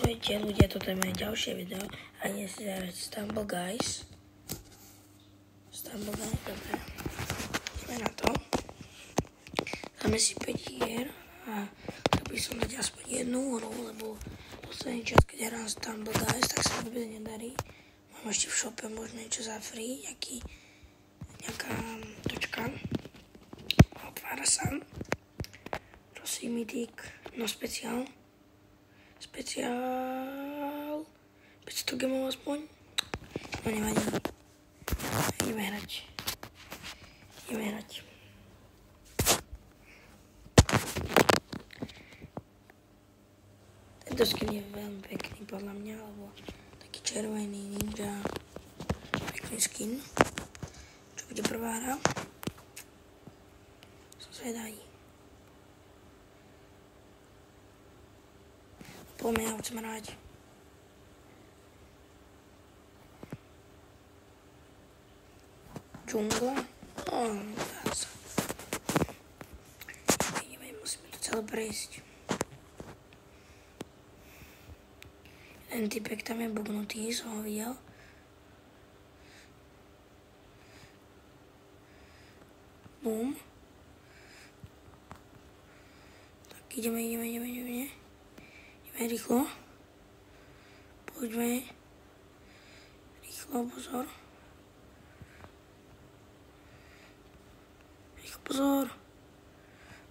Ahojte ľudia, toto je moje ďalšie video a dnes si zahrať Stumble Guys. Dobre. Ideme na to. Dáme si 5 hier a tak by som dať aspoň jednu hru, lebo posledný čas, keď hrám Stumble Guys, tak sa vôbec nedarí. Mám ešte v shope možno niečo za free, nejaká točka. Otvára sa. Prosím, mythic, no speciál 500 gemov aspoň. No nevadí. Ideme hrať. Tento skin je veľmi pekný podľa mňa, lebo taký červený ninja. Pekný skin. Čo bude prvá hra? Som zvedavý. Poďme, ja chcem hrať. Džungla? Dá sa. Ideme, musíme to celé prejsť. Jeden typek tam je bugnutý, som ho videl. Bum. Tak ideme. Rýchlo. Poďme. Rýchlo, pozor.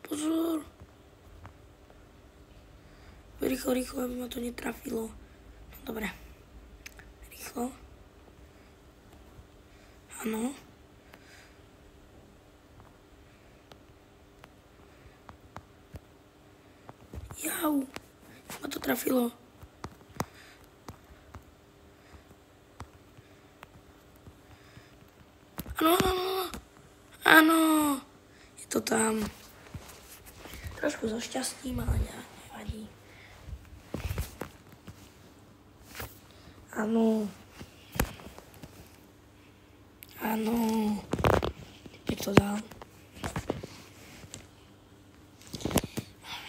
Pozor. Rýchlo, aby ma to netrafilo. No, dobre. Rýchlo. Áno. Jau. Ma to trafilo. Áno. Je to tam. Trošku so šťastím, ale nevadí. Áno. Typek to dal.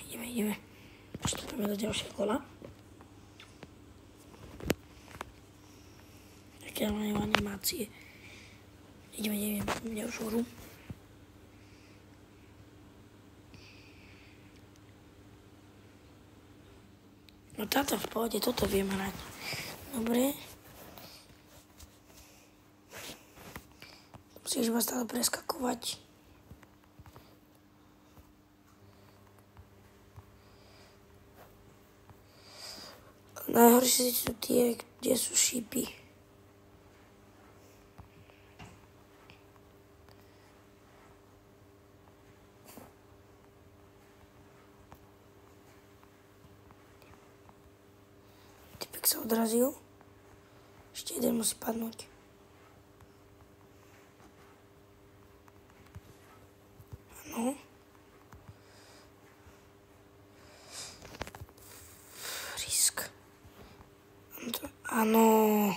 Ideme. Postupujeme do ďalšieho kola. Také majú animácie. Ideme ďalšiu hru. No táto v pohode, toto viem hrať. Dobre. Musíš iba stále preskakovať. Najhoršie sú tie, kde sú šípy. Typek sa odrazil. Ešte jeden musí padnúť. Áno. Áno.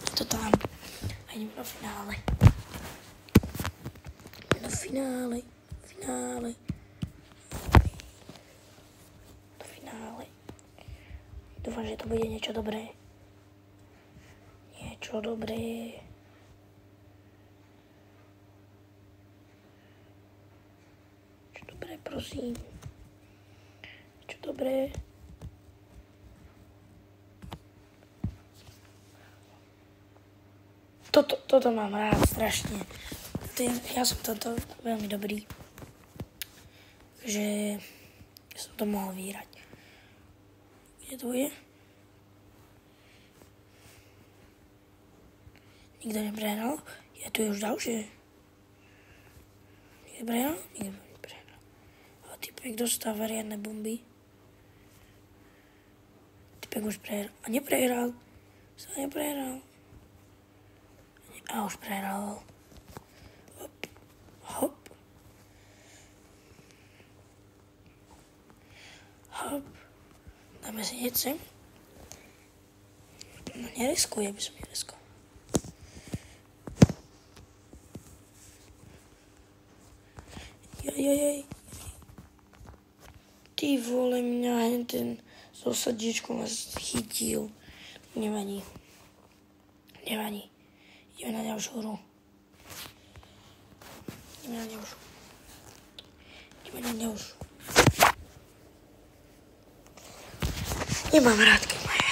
Je to tam. A ideme do finále. Do finále. Dúfam, že to bude niečo dobré. Čo dobré, prosím. Čo dobré. Toto mám rád strašne. Ja som toto veľmi dobrý. Takže som to mohol vyhrať. Kde to je? Nikto neprehral? Ja tu je už ďalšie. Nikto prehral? Nikto neprehral. A typek dostáva riadne bomby. Typek už prehral. A neprehral. A už prehral. Hop. Dáme si hneď sem. No neriskuj, aby som neriskoval. Jaj. Ty vole, mňa ten so srdiečkom vás chytil. Nevadí. Ideme na ďalšiu hru. Nemám rád, keď majú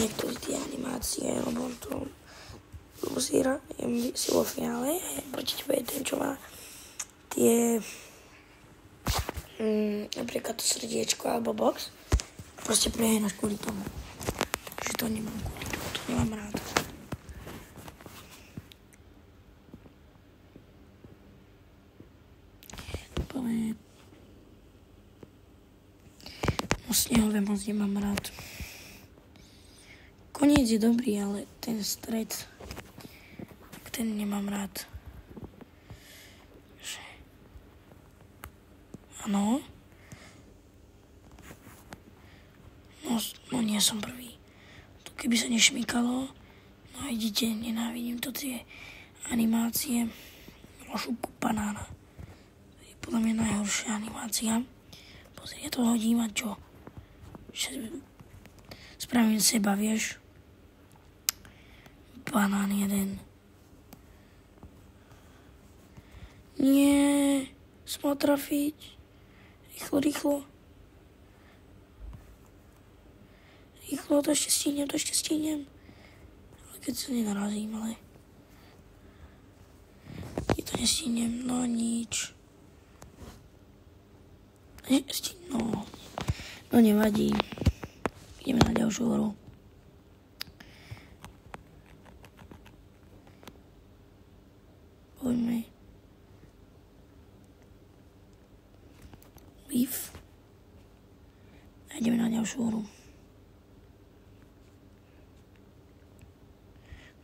niekto z tie animácie, lebo si vo finále a proti tebe je ten, čo má tie napríklad to srdiečko alebo box. Proste prehýnaš kvôli tomu. Takže to nemám kvôli tomu, to nemám rád. Snehové moc nemám rád. Koniec je dobrý, ale ten stred, tak ten nemám rád. Áno. No nie som prvý. Tu keby sa nešmykalo, no vidíte, nenávidím to tie animácie o šupku banána. To je podľa mňa najhoršia animácia. Pozri, ja to hodím a čo? Spravím seba, vieš? Banán jeden. Nie, smol trafiť. Rýchlo. Rýchlo, to ešte stihnem. Ale keď sa nenarazím, ale... Keď to nestihnem, no nič. No nevadí. Ideme na ďalšiu hru. Poďme. Beef. A ideme na ďalšiu hru.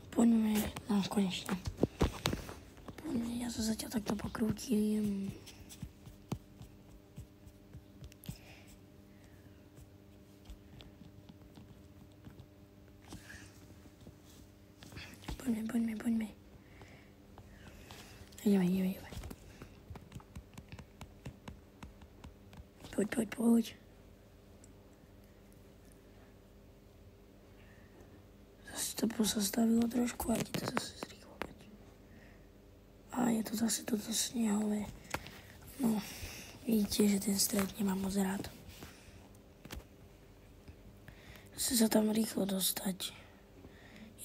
Poďme. No, konečne. Poďme, ja sa zatiaľ takto pokrútim. Poďme. Ideme. Poď. Zase to pozastavilo trošku a ide to zase zrýchlovať. A je to zase toto snehové. No, vidíte, že ten stred nemám moc rád. Zase sa tam rýchlo dostať.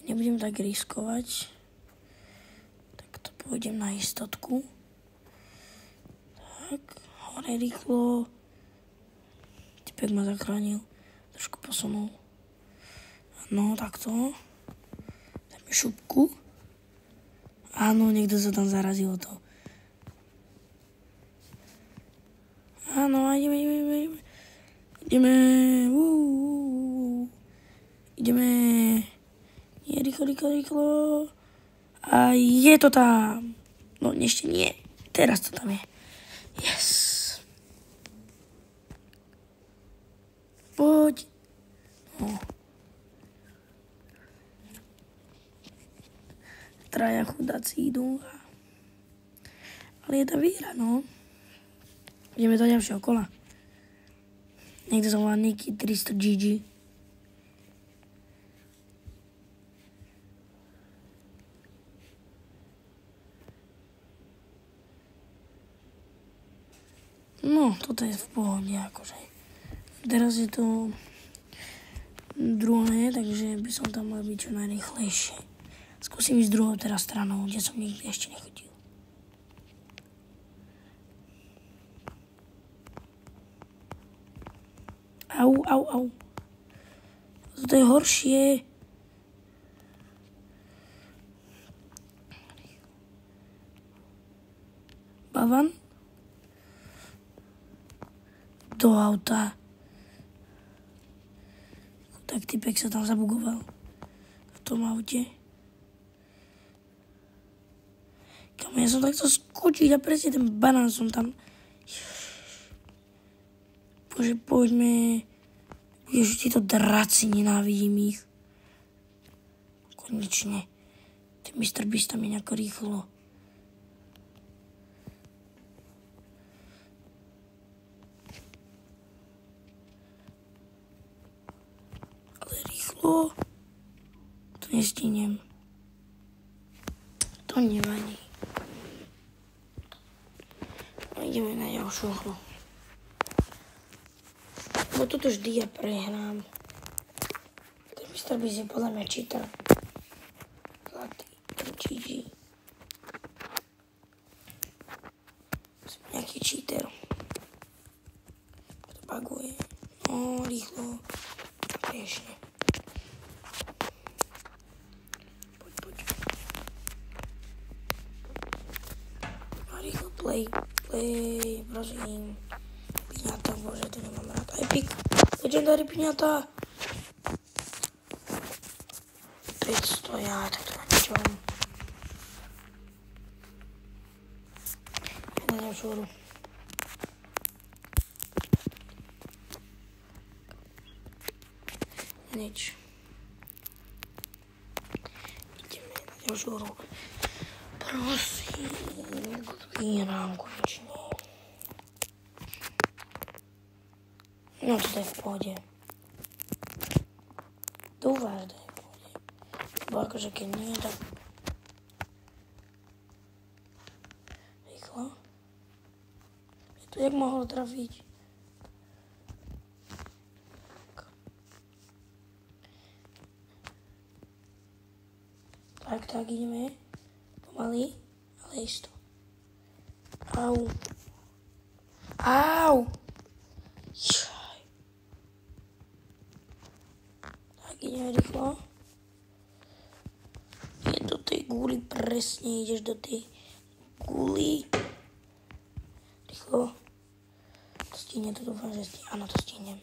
Nebudem tak riskovať, tak to pôjdem na istotku. Tak, hore rýchlo. Typek ma zachránil, trošku posunul. No, takto. Dáme šupku. Áno, niekto sa tam zarazil to. Áno, ideme. Ideme. Je rýchlo. A je to tam. No, ešte nie. Teraz to tam je. Yes. Poď. No. Traja chudáci idú. Ale je tá výhra, no. Ideme do ďalšieho kola. Niekto sa volá Niky 300 GG. No, toto je v pohode, akože. Teraz je to druhé, takže by som tam mal byť čo najrýchlejšie. Skúsim ísť druhou teraz stranou, kde som nikdy ešte nechodil. Au. Toto je horšie. Bavan? Do auta. Tak typek sa tam zabugoval. V tom aute. Kam ja som takto skočiť a presne ten banán som tam. Bože, poďme. Ježiš, títo draci, nenávidím ich. Konečne. Ten Mr. Beast tam je nejako rýchlo. rýchlo. To nestihnem. To nevadí. Ideme na ďalšiu hru. Bo toto vždy ja prehrám. Ten Mr. Beast je podľa mňa cheater. Zlatý, GG. Som nejaký cheater. To baguje. No, rýchlo. Riešne. Poď. No, rýchlo, play, prosím. Piňata, bože, to nemám rád. Epic, legendary piňata. 500, ja, tak to na ničom. Ja na ďalšiu hru. Nič. Ideme na ďalšiu hru. Prosím, vyhrám konečne. No to je v pohode. Dúfam, že to je v pohode. Bo akože keď nie, tak... Rýchlo. Je to jak mohol trafiť? Tak, ideme. Pomaly, ale isto. Au. Čaj. Tak, ideme rýchlo. Je do tej guli, presne ideš do tej guli. Rýchlo. To stihne, to dúfam, že stihne. Áno, to stihnem.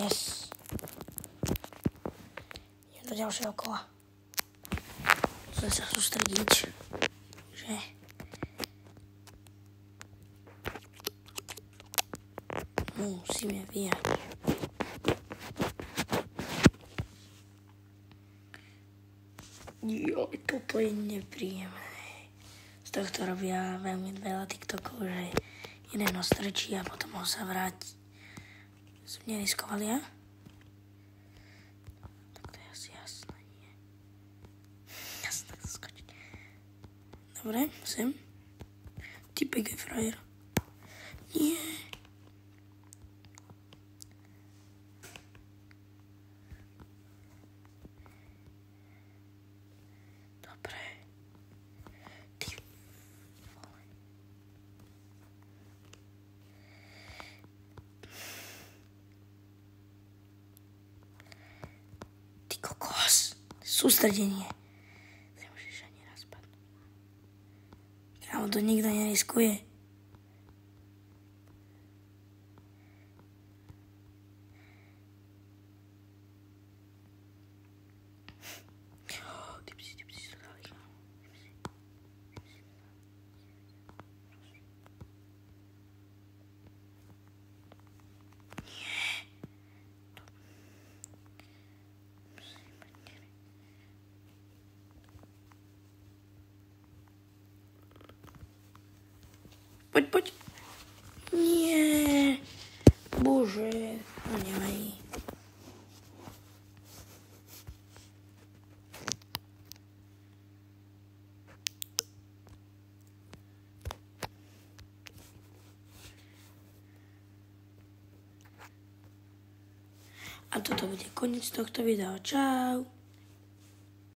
Yes. Do ďalšieho kola. Musím sa sústrediť, že... Musíme vyhrať. Joj, toto je nepríjemné. Z tohto robia veľmi veľa TikTokov, že jeden ho strčí a potom ho sa vráti. Som neriskovali, ja? Dobre, sem. Typek je frajer. Nie. Dobre. Ty vole. Ty kokos. Sústredenie. Ale to nikto neriskuje. Poď. Nie. Bože. No nevadí. A toto bude koniec tohto videa. Čau.